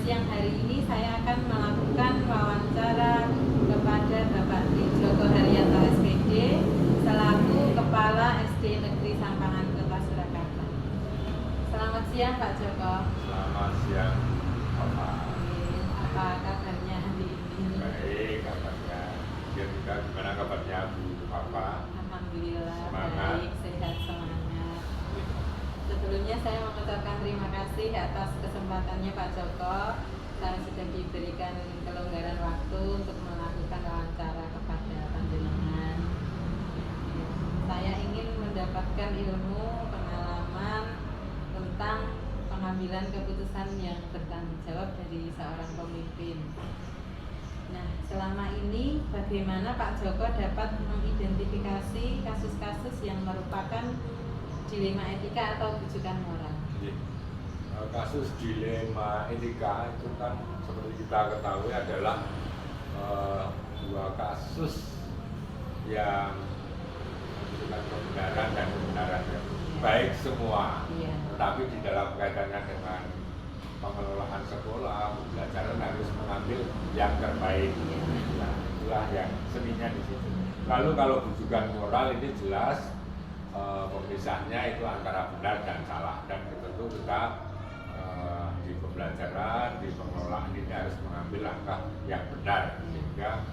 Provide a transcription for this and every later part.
siang hari ini saya akan melakukan wawancara kepada Bapak Joko Haryanto SPD selaku Kepala SD Negeri Sampangan Kota Surakarta. Selamat siang Pak Joko. Selamat siang, Bapak. Apa kabarnya hari ini? Baik kabarnya. Juga gimana kabarnya Bu Papa? Alhamdulillah Semangat. baik, sehat, semangat. Sebelumnya saya mengucapkan terima kasih atas kesempatannya Pak Joko. Saya sudah diberikan kelonggaran waktu untuk melakukan wawancara kepada panjenengan. Saya ingin mendapatkan ilmu, pengalaman tentang pengambilan keputusan yang bertanggung jawab dari seorang pemimpin. Nah, selama ini bagaimana Pak Joko dapat mengidentifikasi kasus-kasus yang merupakan dilema etika atau rujukan moral? Kasus dilema etika itu kan seperti kita ketahui adalah dua kasus yang menunjukkan kebenaran dan kebenaran ya. Baik semua, tetapi di dalam kaitannya dengan pengelolaan sekolah, pembelajaran harus mengambil yang terbaik. Nah, itulah yang seninya di situ. Lalu kalau rujukan moral ini jelas pemisahnya itu antara benar dan salah, dan tentu kita di pembelajaran, di pengelolaan ini harus mengambil langkah yang benar sehingga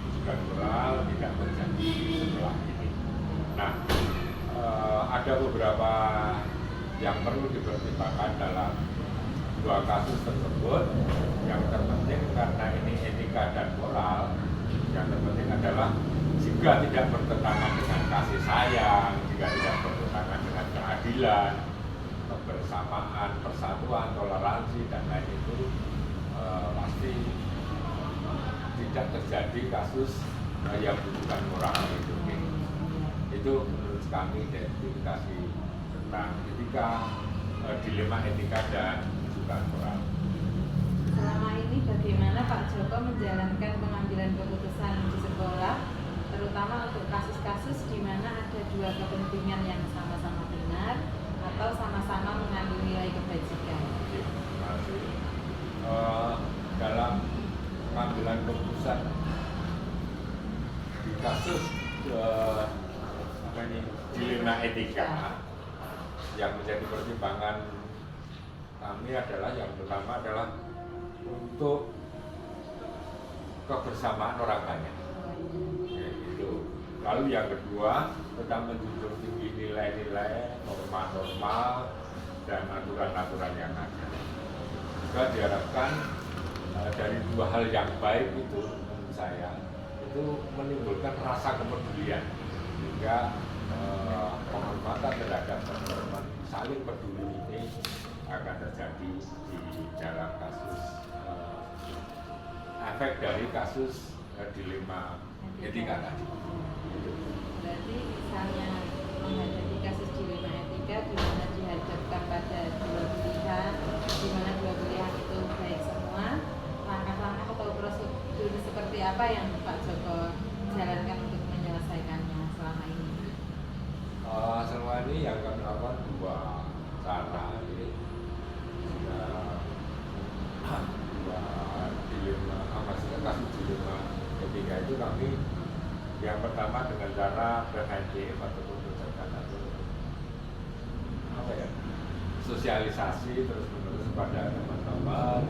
rujukan moral tidak terjadi setelah ini. Nah, ada beberapa yang perlu dipertimbangkan dalam dua kasus tersebut. Yang terpenting karena ini etika dan moral, yang terpenting adalah jika tidak bertentangan dengan kasih sayang, jika tidak bertentangan dengan keadilan, kebersamaan, persatuan, toleransi, dan lain itu pasti tidak terjadi kasus yang bukan moral itu. Itu menurut kami identifikasi tentang etika, dilema etika dan rujukan moral. Selama ini bagaimana Pak Joko menjalankan pengambilan keputusan di sekolah, terutama untuk kasus-kasus di mana ada dua kepentingan yang sama-sama benar atau sama-sama mengandung nilai kebajikan? Terima kasih. Dalam pengambilan keputusan di kasus dilema etika, yang menjadi pertimbangan kami adalah yang pertama adalah untuk kebersamaan orang banyak. Lalu yang kedua, tentang menjunjung tinggi nilai-nilai, norma-norma, dan aturan-aturan yang ada. Juga diharapkan dari dua hal yang baik itu, menurut saya, itu menimbulkan rasa kepedulian, sehingga penghormatan terhadap teman-teman saling peduli ini akan terjadi di dalam kasus efek dari kasus dilema etika tadi. Berarti misalnya menghadapi kasus dilema etika di mana dihadapkan pada dua pilihan, di mana dua pilihan itu baik semua, langkah-langkah atau prosedur seperti apa yang Pak Joko jalankan untuk menyelesaikannya selama ini? Selama ini yang kami lakukan dua cara ini, dua dilema, maksudnya kasus dilema etika itu kami yang pertama dengan cara preventif ataupun pencegahan atau sosialisasi terus menerus kepada teman-teman,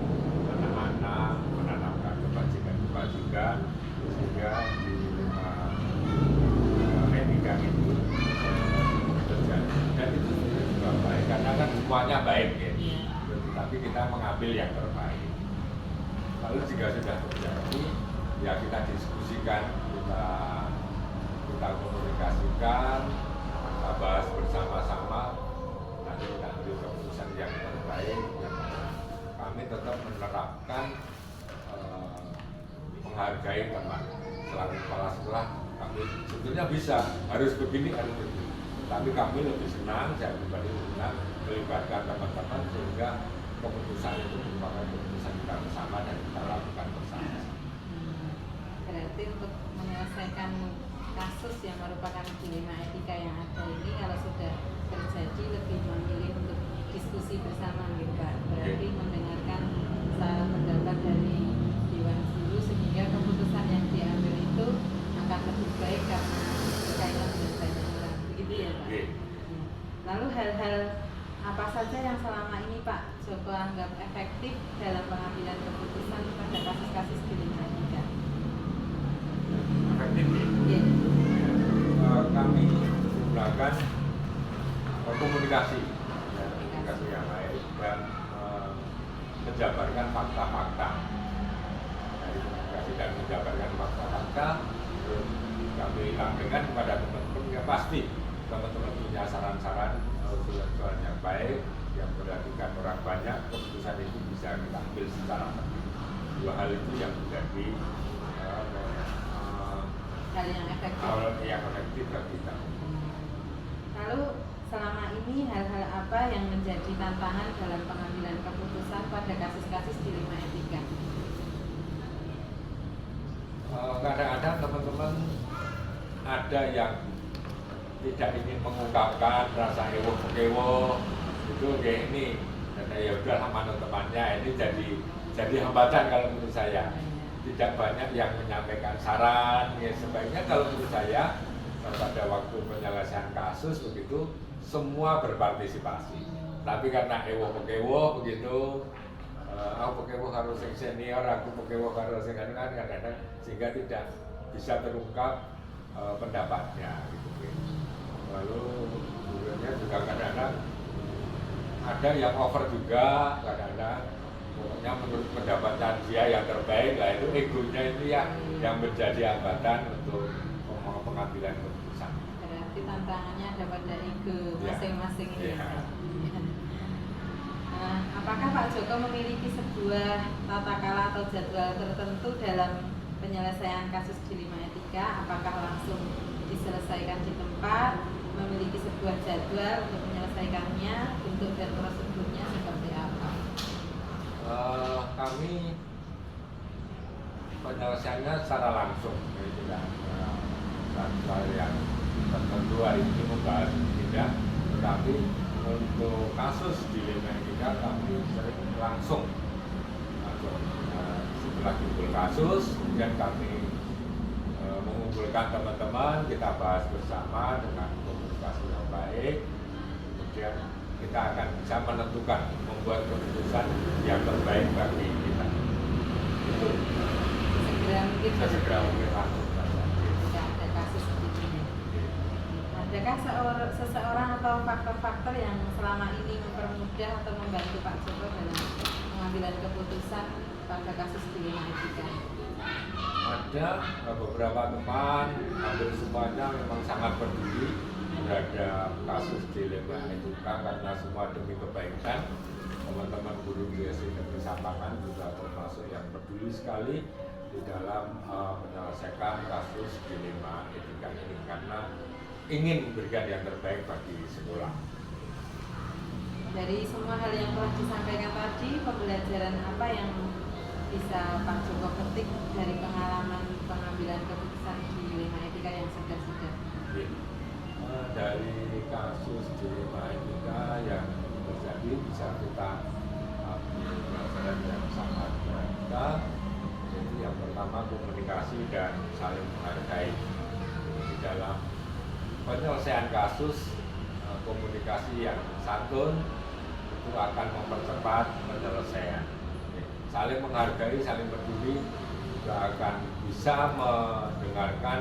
anak-anak, menanamkan kebajikan sehingga dilema etika itu terjadi, dan itu juga baik karena kan semuanya baik ya, tapi kita mengambil yang terbaik. Lalu jika sudah terjadi ya kita diskusikan, kita komunikasikan, kita bahas bersama-sama, nanti kita ambil keputusan yang terbaik. Kami tetap menerapkan menghargai teman. Selaku kepala sekolah kami sebetulnya bisa, harus begini, tapi kami lebih senang, saya pribadi senang melibatkan teman-teman sehingga keputusan itu merupakan keputusan kita bersama dan kita lakukan bersama. Berarti untuk menyelesaikan kasus yang merupakan dilema etika yang ada ini, kalau sudah terjadi lebih memilih untuk diskusi bersama gitu Pak, berarti mendengar yang selama ini Pak Joko anggap efektif dalam pengambilan keputusan pada kasus-kasus di Lima Etika? Efektif. Iya. Kami menggunakan komunikasi, ya, komunikasi yang baik dan menjabarkan fakta-fakta. Dari komunikasi dan menjabarkan fakta-fakta, terus kami sampaikan kepada teman-teman yang pasti teman-teman punya saran-saran usulan yang baik yang memperhatikan orang banyak, keputusan itu bisa kita ambil secara tepat. Dua hal itu yang menjadi Hal yang efektif. hal yang efektif bagi kita. Lalu selama ini hal-hal apa yang menjadi tantangan dalam pengambilan keputusan pada kasus-kasus di Lima Etika? Kadang-kadang teman-teman ada yang tidak ingin mengungkapkan rasa ewo-ewo itu kayak ini, dan ya udah manut temannya, ini jadi hambatan kalau menurut saya. Tidak banyak yang menyampaikan saran, ya sebaiknya kalau menurut saya pada waktu penyelesaian kasus begitu semua berpartisipasi. Tapi karena ewo-ewo begitu, aku pekewo harus yang senior, aku pekewo harus yang kan kadang-kadang sehingga tidak bisa terungkap pendapatnya gitu. Lalu kemudian juga kadang-kadang ada yang over juga, kadang-kadang pokoknya menurut pendapatnya dia yang terbaik, lah itu egonya itu yang menjadi hambatan untuk pengambilan keputusan. Berarti tantangannya ada pada ego masing-masing ini. Ya. Apakah Pak Joko memiliki sebuah tata cara atau jadwal tertentu dalam penyelesaian kasus di Lima Etika? Apakah langsung diselesaikan di tempat, memiliki sebuah jadwal untuk menyelesaikannya, bentuk dan prosedurnya seperti apa? Kami penyelesaiannya secara langsung, jadi tidak jadwal yang tertentu hari ini membahas tidak, tetapi untuk kasus di Lima Etika kami sering langsung setelah timbul kasus, kemudian kami mengumpulkan teman-teman, kita bahas bersama dengan komunikasi yang baik, kemudian kita akan bisa menentukan, membuat keputusan yang terbaik bagi kita. Itu sesegera mungkin langsung saja. Jika ada kasus seperti ini. Adakah seseorang atau faktor-faktor yang selama ini mempermudah atau membantu Pak Joko dalam pengambilan keputusan pada kasus di Lima Etika? Ada beberapa teman, hampir semuanya memang sangat peduli terhadap kasus di Lima Etika karena semua demi kebaikan. Teman-teman guru BSI Negeri Sapangan juga termasuk yang peduli sekali di dalam menyelesaikan kasus di Lima Etika ini karena ingin memberikan yang terbaik bagi sekolah. Dari semua hal yang telah disampaikan tadi, pembelajaran apa yang bisa Pak Joko petik dari pengalaman pengambilan keputusan di Lima Etika yang sudah-sudah? Dari kasus di Lima Etika yang terjadi bisa kita ambil pelajaran yang sangat berharga. Jadi yang pertama komunikasi dan saling menghargai. Di dalam penyelesaian kasus, komunikasi yang santun itu akan mempercepat penyelesaian. Saling menghargai, saling peduli juga akan bisa mendengarkan,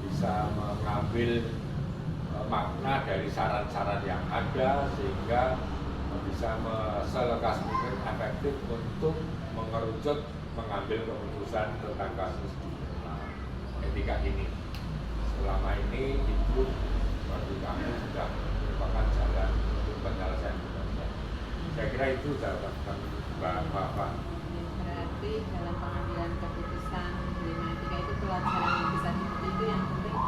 bisa mengambil makna dari saran-saran yang ada sehingga bisa selekas mungkin efektif untuk mengerucut mengambil keputusan tentang kasus etika ini. Selama ini itu bagi kami sudah merupakan jalan untuk penyelesaian kita. Saya kira itu jawaban kami, Bapak. Berarti dalam pengambilan keputusan di Lima Etika itu pelajaran yang bisa dipetik itu yang penting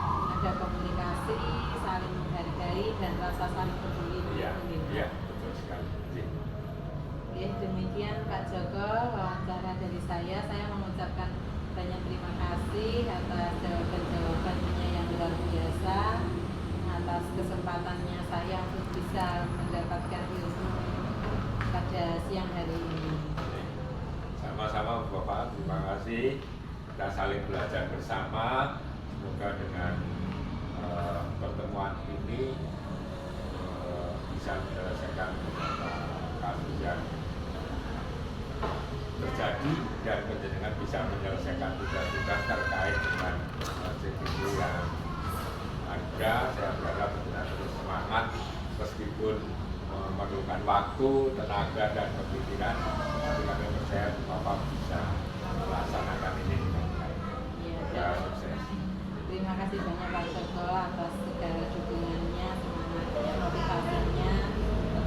ada komunikasi, saling menghargai dan rasa saling peduli. Iya, betul sekali. Oke, demikian Pak Joko wawancara dari saya. Saya mengucapkan banyak terima kasih atas jawaban-jawabannya yang luar biasa, atas kesempatannya saya untuk bisa mendapatkan ilmu pada siang hari ini. Sama-sama Bapak, terima kasih. Kita saling belajar bersama. Semoga dengan pertemuan ini bisa menyelesaikan beberapa kasus yang terjadi dan penjenengan bisa menyelesaikan tugas-tugas terkait dengan CGD yang ada. Saya berharap penjenengan terus semangat meskipun memerlukan waktu, tenaga, dan pemikiran, tapi kami percaya Bapak bisa melaksanakan ini dengan baik. Ya, sukses. Terima kasih banyak Pak Joko atas segala dukungannya, semangatnya, motivasinya.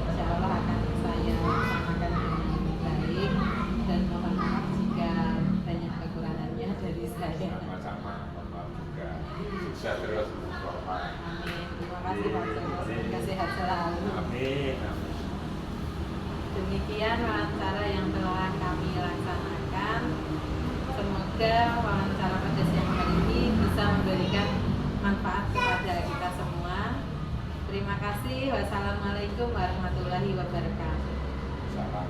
Insya Allah akan saya laksanakan dengan baik dan mohon maaf jika banyak kekurangannya dari saya. Sama-sama, mohon maaf juga. Sukses terus Bapak. Amin. Terima kasih Pak Joko. Semoga sehat selalu. Amin. Demikian wawancara yang telah kami laksanakan. Semoga wawancara pada siang hari ini bisa memberikan manfaat kepada kita semua. Terima kasih. Wassalamualaikum warahmatullahi wabarakatuh. Salam.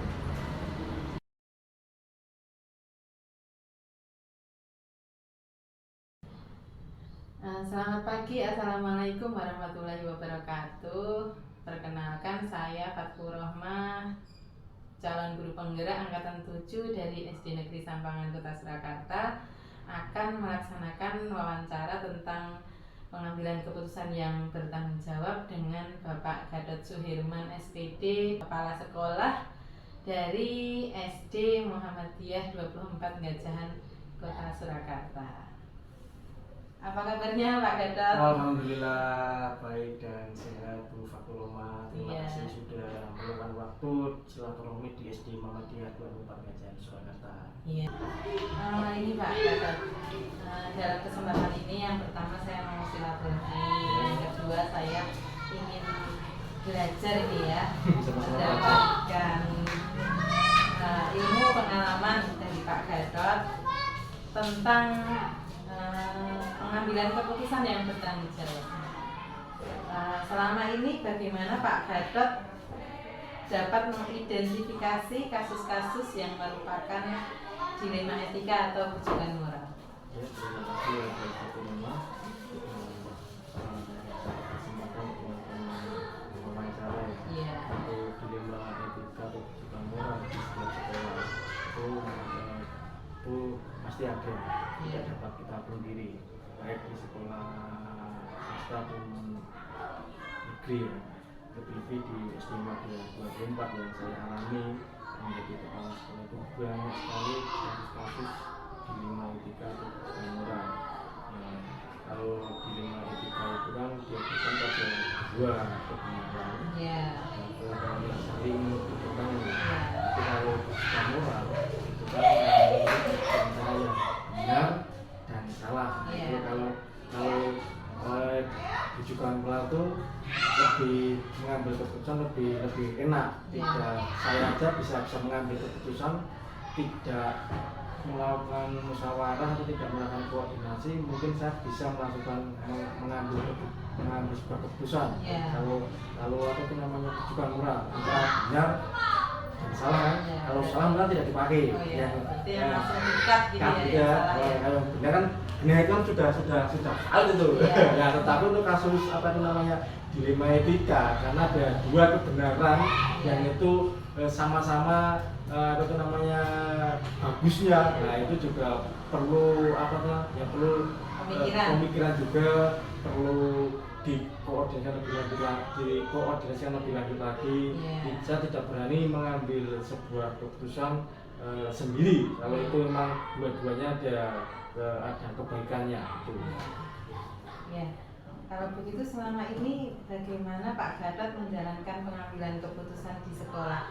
Selamat pagi, Assalamualaikum warahmatullahi wabarakatuh. Perkenalkan, saya Fatku Rohmah, calon guru penggerak angkatan 7 dari SD Negeri Sampangan Kota Surakarta, akan melaksanakan wawancara tentang pengambilan keputusan yang bertanggung jawab dengan Bapak Gatot Suhirman SPD, Kepala Sekolah dari SD Muhammadiyah 24 Gajahan Kota Surakarta. Apa kabarnya Pak Gatot? Alhamdulillah baik dan sehat Bu Fakuloma. Terima Iya. kasih sudah meluangkan waktu silaturahmi di SD Muhammadiyah 24 Gajahan Surakarta. Iya. Ini Pak Gatot, dalam kesempatan ini yang pertama saya mau silaturahmi, yang kedua saya ingin belajar ini ya, mendapatkan ilmu pengalaman dari Pak Gatot tentang pengambilan keputusan yang bertanggung jawab. Selama ini bagaimana Pak Gatot dapat mengidentifikasi kasus-kasus yang merupakan dilema etika atau bujukan moral? Ya, terima kasih Bu Fakuloma. Kesempatan untuk wawancara ya. Iya. Untuk dilema etika atau bujukan moral di setiap sekolah itu pasti ada, tidak dapat kita pungkiri, baik di sekolah swasta maupun negeri ya. Lebih-lebih di SD Muhammadiyah 24 yang saya alami menjadi kepala sekolah itu banyak sekali kasus-kasus dilema etika atau bujukan moral. Nah, kalau dilema etika itu kan diajukan pada dua kebenaran dan kebenaran yang saling bertentangan. Tapi kalau bujukan moral itu kan antara yang benar dan salah. Itu kalau bujukan moral itu lebih mengambil keputusan lebih enak. Tidak saya aja bisa mengambil keputusan, tidak melakukan musyawarah atau tidak melakukan koordinasi, mungkin saya bisa melakukan mengambil sebuah keputusan. Kalau apa itu namanya bujukan moral, antara benar dan salah kan? Kalau salah benar tidak dipakai. Berarti yang langsung dekat gitu ya. Kalau benar kan benar itu kan sudah valid itu. Ya, tetapi untuk kasus apa itu namanya dilema etika, karena ada dua kebenaran yang itu sama-sama apa itu namanya bagusnya. Nah, itu juga perlu perlu pemikiran juga, perlu dikoordinasikan lebih lanjut lagi. Saya tidak berani mengambil sebuah keputusan sendiri kalau itu memang dua-duanya ada kebaikannya itu. Ya. Kalau begitu selama ini bagaimana Pak Gatot menjalankan pengambilan keputusan di sekolah,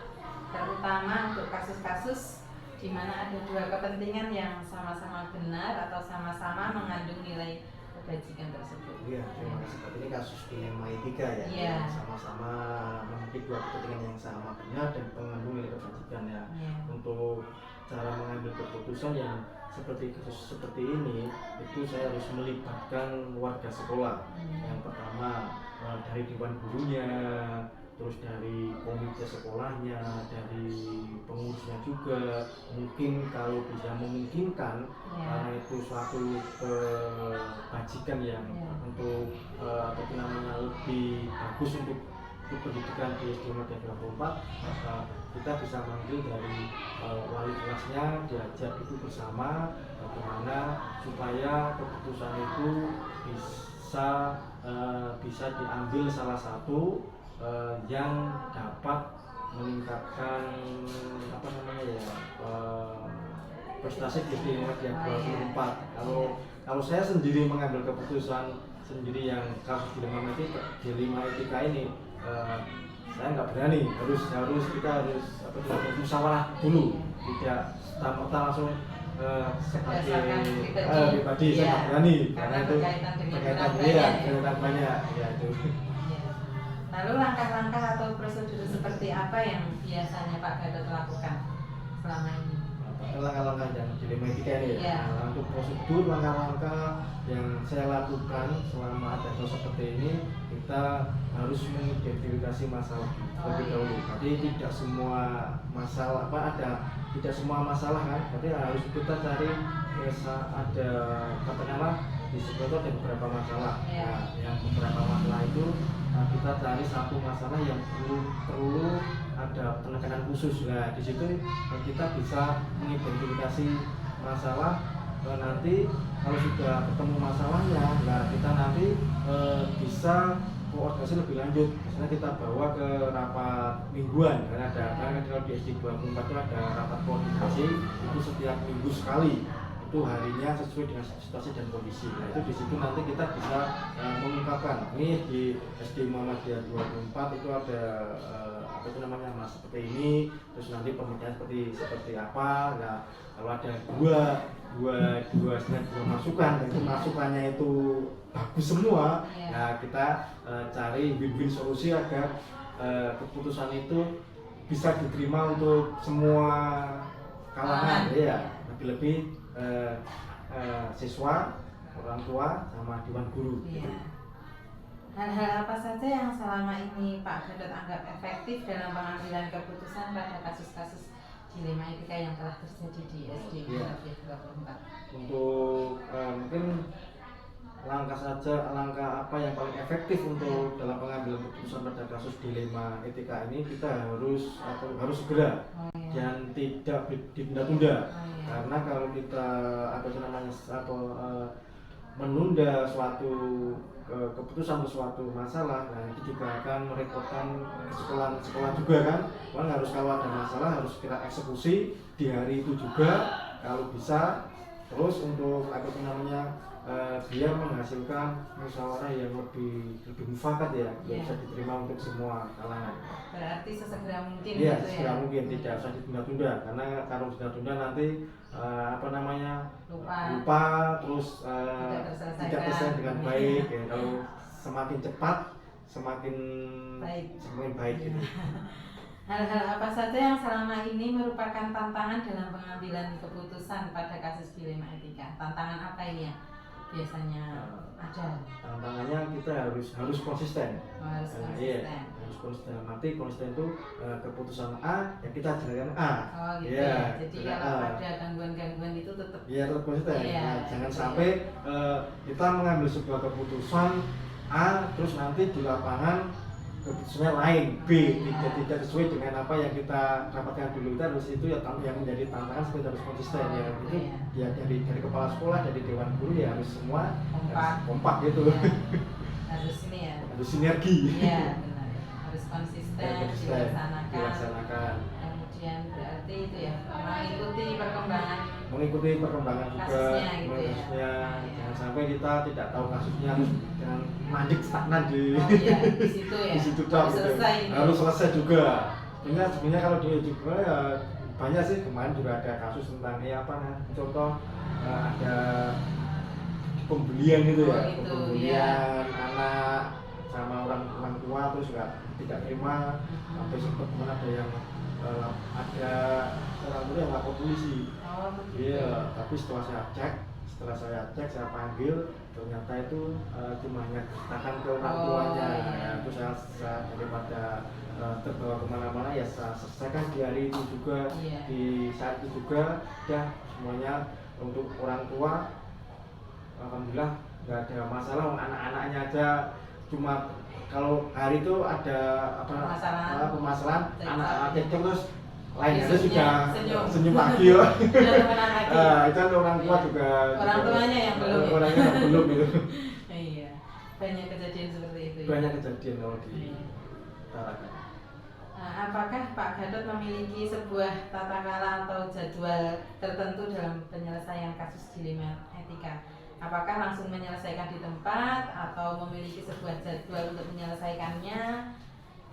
terutama untuk kasus-kasus di mana ada dua kepentingan yang sama-sama benar atau sama-sama mengandung nilai kebajikan tersebut? Iya, terima kasih. Ini kasus dilema etika ya, yang sama-sama memiliki dua kepentingan yang sama benar dan mengandung nilai kebajikan ya. Untuk cara mengambil keputusan yang seperti kasus seperti ini, itu saya harus melibatkan warga sekolah. Yang pertama dari dewan gurunya, terus dari komite sekolahnya, dari pengurusnya juga. Mungkin kalau bisa memungkinkan, karena itu suatu kebajikan yang untuk apa namanya lebih bagus untuk untuk pendidikan di SD Madya 24, kita bisa manggil dari wali kelasnya, diajak itu bersama bagaimana supaya keputusan itu bisa diambil salah satu yang dapat meningkatkan prestasi di SD Madya 24. Kalau saya sendiri mengambil keputusan sendiri yang kasus dilema etika ini, saya nggak berani. Kita harus musyawarah dulu, tidak serta-merta langsung sebagai pribadi. Saya nggak berani karena itu berkaitan banyak ya itu. Lalu langkah-langkah atau prosedur seperti apa yang biasanya Pak Gatot lakukan selama ini? Langkah-langkah yang dilema etika ini ya. Nah, untuk prosedur langkah-langkah yang saya lakukan selama ada kasus seperti ini, kita harus mengidentifikasi masalah terlebih dahulu. Jadi tidak semua masalah tidak semua masalah kan. Jadi harus kita cari ada katakanlah di situ ada beberapa masalah. Nah, yang beberapa masalah itu kita cari satu masalah yang perlu ada penekanan khusus. Nah, di situ kita bisa mengidentifikasi masalah. Nanti kalau sudah ketemu masalahnya, nah kita nanti bisa koordinasi lebih lanjut. Misalnya kita bawa ke rapat mingguan, karena kalau di SD 24 itu ada rapat koordinasi itu setiap minggu sekali. Itu harinya sesuai dengan situasi dan kondisi. Nah, itu di situ nanti kita bisa mengungkapkan ini di SD Muhammadiyah 24 itu ada mas seperti ini, terus nanti pembicaraan seperti apa. Nah, kalau ada dua masukan dan itu masukannya itu bagus semua, nah kita cari win-win solusi agar keputusan itu bisa diterima untuk semua kalangan, ya, lebih-lebih siswa, orang tua, sama dewan guru. Hal-hal apa saja yang selama ini Pak Gatot anggap efektif dalam pengambilan keputusan pada kasus-kasus dilema etika yang telah terjadi di SD Muhammadiyah 24? Untuk mungkin langkah apa yang paling efektif untuk dalam pengambilan keputusan pada kasus dilema etika ini, kita harus segera dan tidak ditunda-tunda. Karena kalau kita menunda suatu keputusan untuk suatu masalah, nah itu juga akan merepotkan sekolah juga kan. Kalau ada masalah harus kita eksekusi di hari itu juga kalau bisa. Terus untuk dia menghasilkan musyawarah yang lebih mufakat ya, bisa diterima untuk semua kalangan. Berarti sesegera mungkin. Iya, sesegera mungkin, tidak usah ditunda-tunda, karena kalau ditunda-tunda nanti lupa terus tidak terselesaikan dengan baik ya. Kalau semakin cepat semakin baik gitu. Hal-hal apa saja yang selama ini merupakan tantangan dalam pengambilan keputusan pada kasus dilema etika? Tantangan apa ini ya biasanya ada? Tantangannya kita harus konsisten. Harus konsisten. Mati konsisten itu keputusan A ya kita jalankan A. Jadi kalau ada gangguan-gangguan itu tetap konsisten. Jangan sampai kita mengambil sebuah keputusan A terus nanti di lapangan keputusannya lain B, tidak sesuai dengan apa yang kita dapatkan dulu. Kita harus itu yang menjadi tantangan, seperti harus konsisten itu ya, dari kepala sekolah, dari dewan guru ya harus semua kompak gitu. Harus sinergi. Iya, benar. Harus konsisten dilaksanakan. Kemudian berarti itu ya mengikuti perkembangan juga kasusnya. Jangan sampai kita tidak tahu kasusnya, jangan mandek stagnan di situ harus selesai juga. Sebenarnya kalau dia juga ya banyak sih. Kemarin juga ada kasus tentang contoh ada pembelian gitu ya, pembelian anak sama orang tua terus juga tidak terima, sampai sempat ada yang ada orang tua yang lapor polisi. Iya, tapi setelah saya cek, saya panggil, ternyata itu cuma nyatakan ke orang tuanya. Terus saya daripada terbawa kemana-mana ya saya selesaikan di hari itu juga, di saat itu juga, ya semuanya untuk orang tua. Alhamdulillah nggak ada masalah, anak-anaknya aja cuma kalau hari itu ada permasalahan anak-anak TikTok terus lain Ya, itu sudah senyum. senyum lagi ya. Udah temenan lagi. Itu kan orang tua juga Orang tuanya yang belum ya? orangnya yang belum itu. Iya, banyak kejadian seperti itu ya? Banyak kejadian kalau di Iya. Tarakan. Nah, apakah Pak Gatot memiliki sebuah tata cara atau jadwal tertentu dalam penyelesaian kasus dilema etika? Apakah langsung menyelesaikan di tempat atau memiliki sebuah jadwal untuk menyelesaikannya?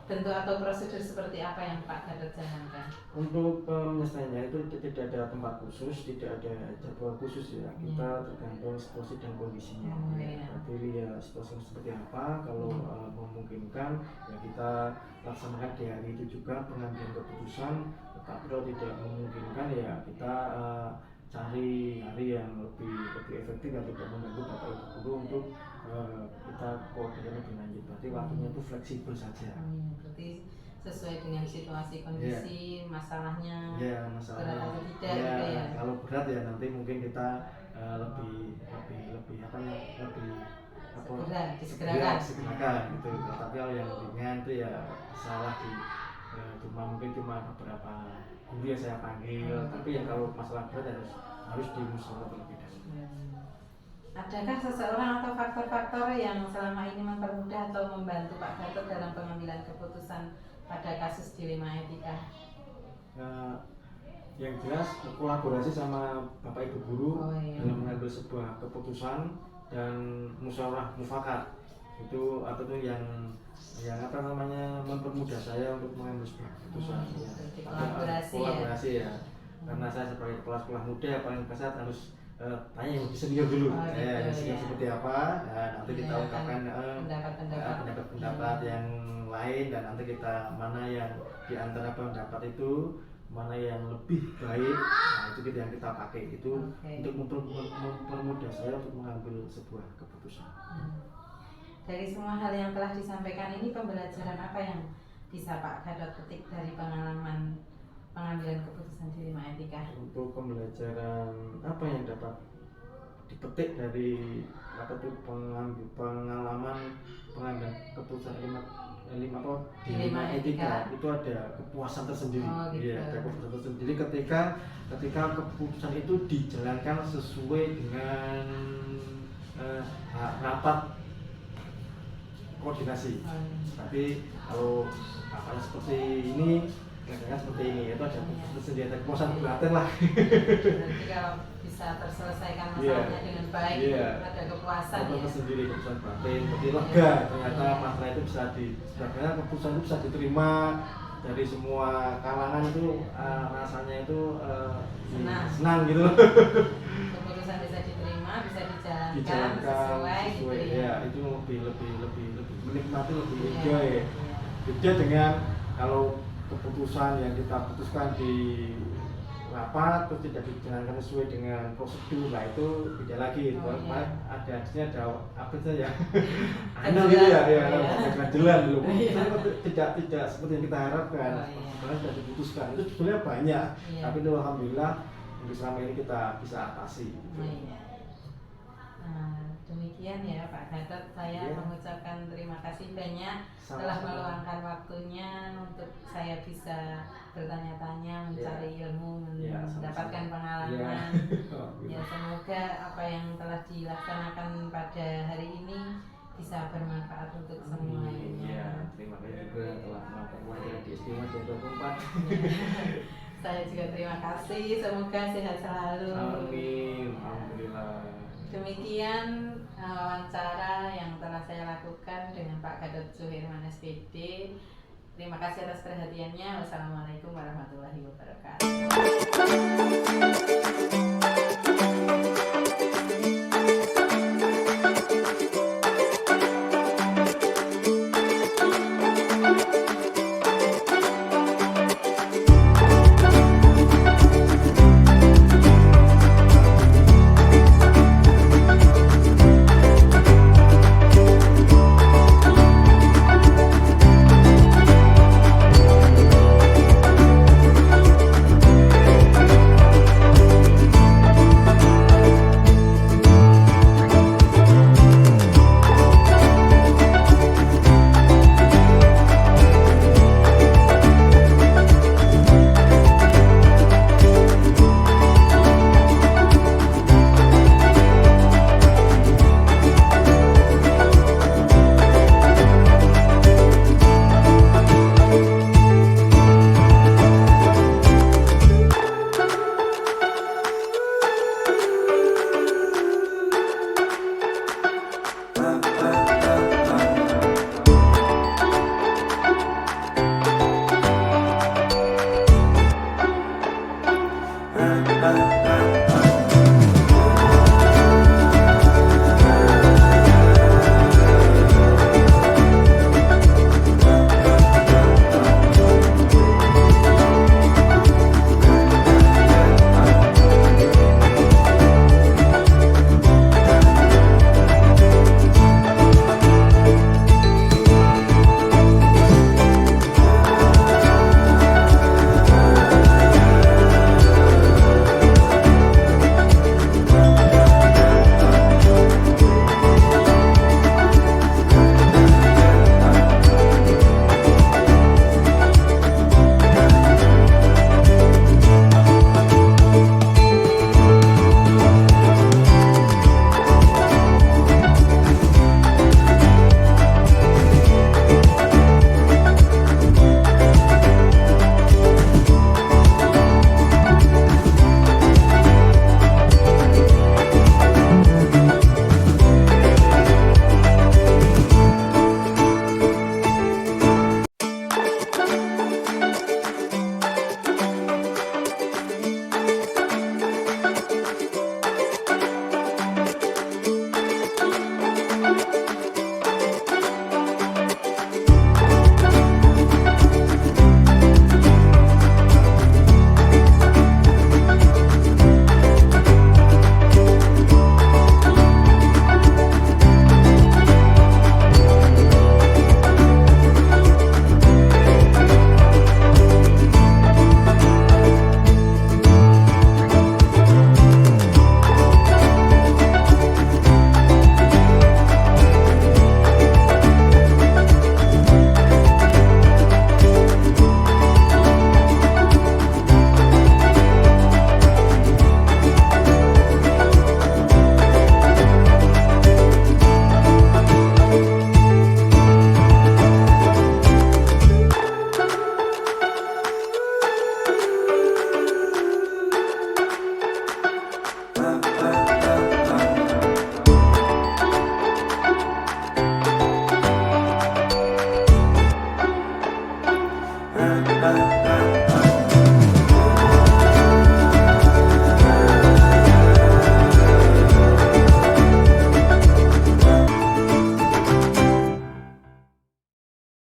Bentuk atau prosedur seperti apa yang Pak Gatot jalankan? Untuk penyelesaiannya itu tidak ada tempat khusus, tidak ada jadwal khusus ya. Kita tergantung situasi dan kondisinya. Oh, Ya. iya. Jadi ya situasi seperti apa, kalau memungkinkan ya kita laksanakan di hari itu juga pengambilan keputusan. Tetapi kalau tidak memungkinkan ya kita cari hari yang lebih efektif yang tidak mengganggu bapak ibu guru untuk kita koordinasi lebih lanjut. Berarti waktunya itu fleksibel saja. Berarti sesuai dengan situasi kondisi masalahnya Ya, berat masalahnya atau tidak ya, gitu ya. kalau berat ya nanti mungkin kita lebih apa ya, lebih Disegerakan. disegerakan gitu. Tapi kalau yang ringan itu ya salah di mungkin cuma beberapa guru yang saya panggil. Tapi yang kalau masalah berat harus dimusyawarahkan terlebih dahulu. Adakah seseorang atau faktor-faktor yang selama ini mempermudah atau membantu Pak Gatot dalam pengambilan keputusan pada kasus dilema etika? Yang jelas kolaborasi sama bapak ibu guru dalam mengambil sebuah keputusan dan musyawarah mufakat itu apa tuh yang apa namanya mempermudah saya untuk mengambil sebuah keputusan. Kolaborasi ya. Karena saya sebagai kepala sekolah muda paling besar harus tanya yang lebih senior dulu, yang senior seperti apa, nanti kita ungkapkan pendapat yang lain dan nanti kita mana yang di antara pendapat itu mana yang lebih baik, itu yang kita pakai itu untuk mempermudah saya untuk mengambil sebuah keputusan. Dari semua hal yang telah disampaikan ini, pembelajaran apa yang bisa Pak Gatot petik dari pengalaman pengambilan keputusan dilema etika? Untuk pembelajaran apa yang dapat dipetik dari apa tuh pengalaman pengambilan keputusan dilema etika itu ada kepuasan tersendiri. Gitu. Ada kepuasan tersendiri ketika keputusan itu dijalankan sesuai dengan rapat koordinasi. Tapi kalau apalagi seperti ini kadang seperti ini itu ada tersendiri, ada kepuasan batin lah. Berarti kalau bisa terselesaikan masalahnya dengan baik, ada kepuasan ya. Tersendiri, kepuasan batin, jadi lega ternyata masalah itu sebenarnya keputusan itu bisa diterima dari semua kalangan itu rasanya itu senang gitu. Keputusan bisa diterima, bisa dijalankan sesuai gitu ya. Itu lebih menikmati, lebih enjoy. Beda dengan kalau keputusan yang kita putuskan di rapat terus tidak dijalankan sesuai dengan prosedur, lah itu beda lagi. Ada apa saja aneh gitu ya, ganjelan belum tidak seperti yang kita harapkan. Karena sudah diputuskan itu sebenarnya banyak, tapi itu alhamdulillah untuk selama ini kita bisa atasi. Demikian ya Pak Gatot, saya mengucapkan terima kasih banyak telah meluangkan waktunya untuk saya bisa bertanya-tanya, mencari ilmu, mendapatkan pengalaman. Semoga apa yang telah dilaksanakan pada hari ini bisa bermanfaat untuk semuanya. Terima kasih juga telah melakukan di Istimewa 24. Saya juga terima kasih, semoga sehat selalu. Amin, alhamdulillah. Demikian wawancara yang telah saya lakukan dengan Pak Gatot Suherman SPD. Terima kasih atas perhatiannya. Wassalamualaikum warahmatullahi wabarakatuh.